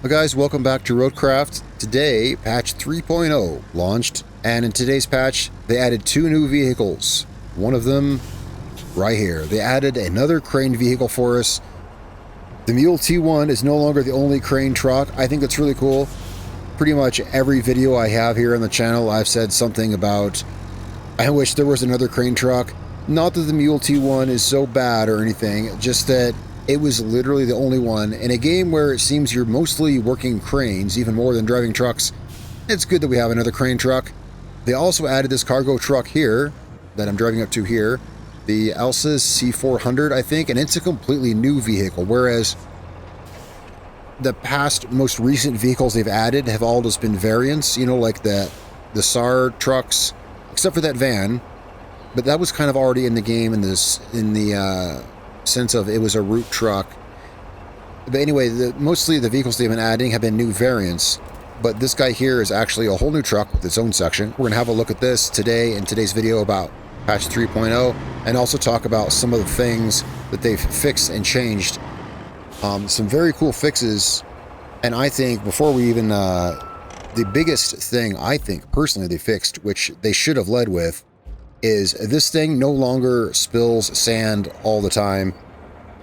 Well guys, welcome back to Roadcraft. Today, patch 3.0 launched, and in today's patch, they added two new vehicles. One of them right here. They added another crane vehicle for us. The Mule T1 is no longer the only crane truck. I think that's really cool. Pretty much every video I have here on the channel, I've said something about, I wish there was another crane truck. Not that the Mule T1 is so bad or anything, just that it was literally the only one. In a game where it seems you're mostly working cranes, even more than driving trucks, it's good that we have another crane truck. They also added this cargo truck here, that I'm driving up to here, the TeknoAXE C400, I think, and it's a completely new vehicle, whereas the past, most recent vehicles they've added have all just been variants, you know, like the SAR trucks, except for that van, but that was kind of already in the game in the sense of it was a route truck. But anyway, mostly the vehicles they've been adding have been new variants, but this guy here is actually a whole new truck with its own section. We're going to have a look at this today in today's video about patch 3.0, and also talk about some of the things that they've fixed and changed. Some very cool fixes, and I think before we even the biggest thing I think personally they fixed, which they should have led with, is this thing no longer spills sand all the time.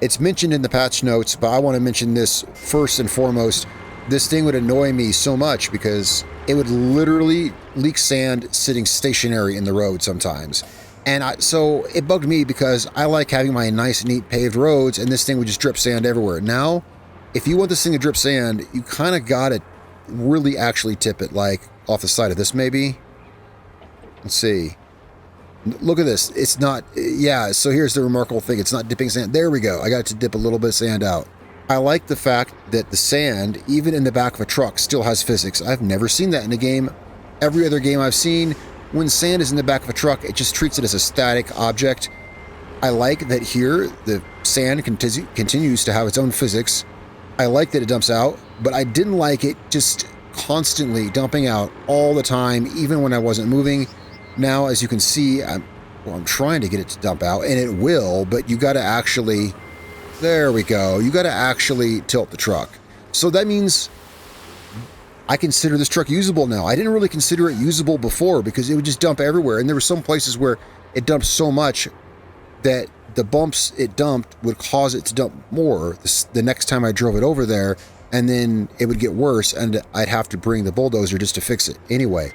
It's mentioned in the patch notes, but I want to mention this first and foremost. This thing would annoy me so much because it would literally leak sand sitting stationary in the road sometimes. And so it bugged me because I like having my nice, neat paved roads, and this thing would just drip sand everywhere. Now, if you want this thing to drip sand, you kind of got to really actually tip it, like off the side of this maybe. Let's see. Look at this. It's not, yeah, so here's the remarkable thing. It's not dipping sand. There we go. I got to dip a little bit of sand out. I like the fact that the sand, even in the back of a truck, still has physics. I've never seen that in a game. Every other game I've seen, when sand is in the back of a truck, it just treats it as a static object. I like that here, the sand continues to have its own physics. I like that it dumps out, but I didn't like it just constantly dumping out all the time, even when I wasn't moving. Now, as you can see, I'm trying to get it to dump out, and it will, but you got to actually, there we go, you got to actually tilt the truck. So that means I consider this truck usable now. I didn't really consider it usable before because it would just dump everywhere, and there were some places where it dumped so much that the bumps it dumped would cause it to dump more the next time I drove it over there, and then it would get worse, and I'd have to bring the bulldozer just to fix it. Anyway,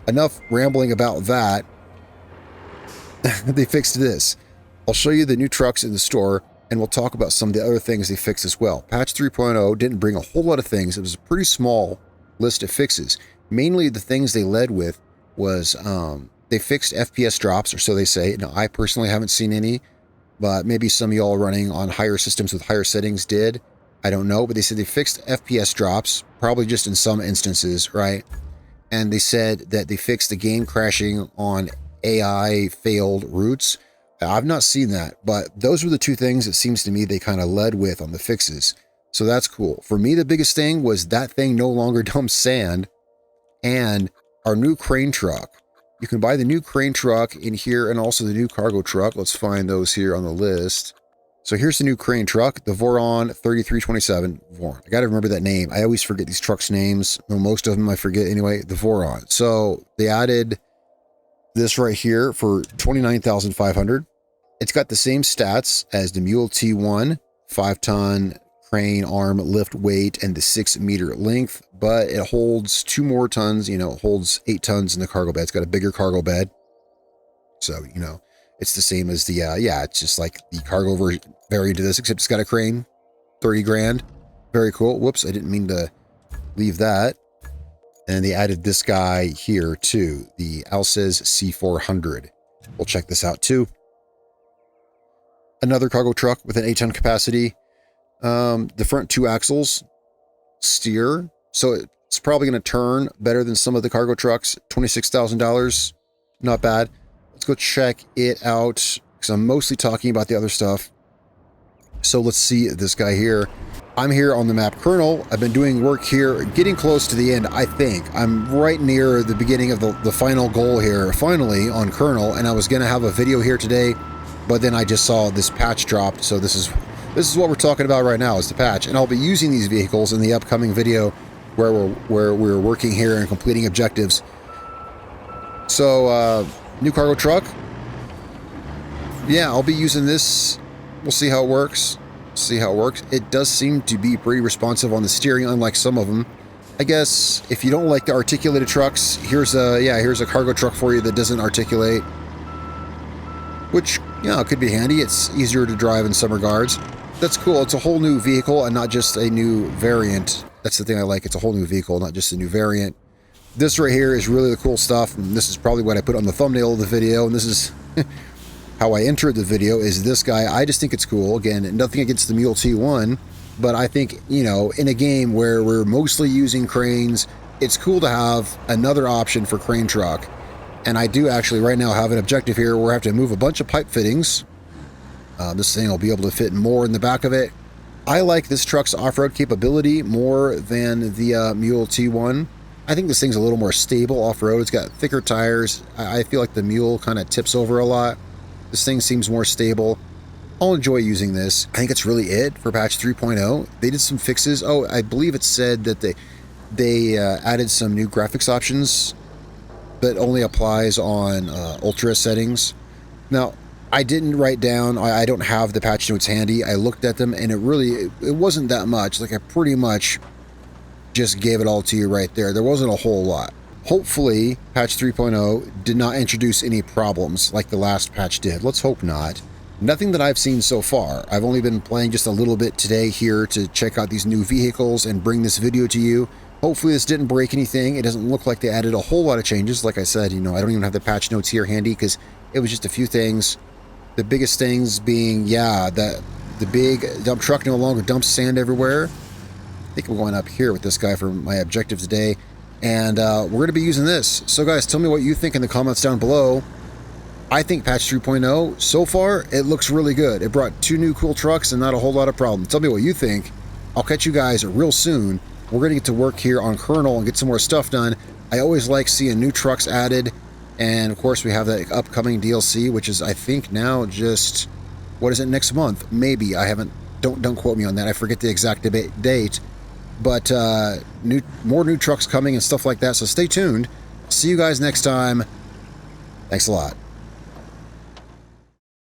enough rambling about that. They fixed this. I'll show you the new trucks in the store, and we'll talk about some of the other things they fixed as well. Patch 3.0 didn't bring a whole lot of things. It was a pretty small list of fixes. Mainly the things they led with was they fixed FPS drops, or so they say. Now, I personally haven't seen any, but maybe some of y'all running on higher systems with higher settings did. I don't know, but they said they fixed FPS drops, probably just in some instances, right? And they said that they fixed the game crashing on AI failed routes. I've not seen that, but those were the two things it seems to me they kind of led with on the fixes. So that's cool. For me, the biggest thing was that thing no longer dumps sand, and our new crane truck. You can buy the new crane truck in here and also the new cargo truck. Let's find those here on the list. So here's the new crane truck, the Voron 3327 Voron. I got to remember that name. I always forget these trucks' names. Well, most of them I forget anyway. The Voron. So they added this right here for $29,500. It's got the same stats as the Mule T1, 5-ton crane arm lift weight and the 6-meter length, but it holds 2 more tons. You know, it holds 8 tons in the cargo bed. It's got a bigger cargo bed. So, you know, it's the same as the, yeah, it's just like the cargo variant of this, except it's got a crane, 30 grand. Very cool. Whoops, I didn't mean to leave that. And they added this guy here too, the TeknoAXE C400. We'll check this out too. Another cargo truck with an 8-ton capacity. The front 2 axles steer, so it's probably going to turn better than some of the cargo trucks. $26,000, not bad. Let's go check it out because I'm mostly talking about the other stuff. So let's see this guy here. I'm here on the map Colonel. I've been doing work here, getting close to the end, I think. I'm right near the beginning of the final goal here, finally, on Colonel, and I was going to have a video here today, but then I just saw this patch dropped, so this is This is what we're talking about right now, is the patch. And I'll be using these vehicles in the upcoming video where we're working here and completing objectives. So, new cargo truck. Yeah, I'll be using this. We'll see how it works. It does seem to be pretty responsive on the steering, unlike some of them. I guess if you don't like the articulated trucks, here's a cargo truck for you that doesn't articulate, which, yeah, it could be handy. It's easier to drive in some regards. That's cool. It's a whole new vehicle and not just a new variant. That's the thing I like. It's a whole new vehicle, not just a new variant. This right here is really the cool stuff, and this is probably what I put on the thumbnail of the video, and this is how I entered the video, is this guy. I just think it's cool. Again, nothing against the Mule T1, but I think, you know, in a game where we're mostly using cranes, it's cool to have another option for crane truck. And I do actually right now have an objective here where I have to move a bunch of pipe fittings. This thing will be able to fit more in the back of it. I like this truck's off-road capability more than the Mule T1. I think this thing's a little more stable off-road. It's got thicker tires. I feel like the Mule kind of tips over a lot. This thing seems more stable. I'll enjoy using this. I think it's really it for patch 3.0. They did some fixes. Oh, I believe it said that they added some new graphics options that only applies on ultra settings. Now, I didn't write down, I don't have the patch notes handy. I looked at them and it wasn't that much. Like, I pretty much just gave it all to you right there. There wasn't a whole lot. Hopefully, patch 3.0 did not introduce any problems like the last patch did. Let's hope not. Nothing that I've seen so far. I've only been playing just a little bit today here to check out these new vehicles and bring this video to you. Hopefully this didn't break anything. It doesn't look like they added a whole lot of changes. Like I said, you know, I don't even have the patch notes here handy because it was just a few things. The biggest things being, yeah, that the big dump truck no longer dumps sand everywhere. I think I'm going up here with this guy for my objective today. And we're going to be using this. So guys, tell me what you think in the comments down below. I think patch 3.0, so far, it looks really good. It brought 2 new cool trucks and not a whole lot of problems. Tell me what you think. I'll catch you guys real soon. We're going to get to work here on Kernel and get some more stuff done. I always like seeing new trucks added. And of course, we have that upcoming DLC, which is, I think, now just, what is it, next month? Maybe. I haven't, don't quote me on that. I forget the exact date. But more new trucks coming and stuff like that. So stay tuned. See you guys next time. Thanks a lot.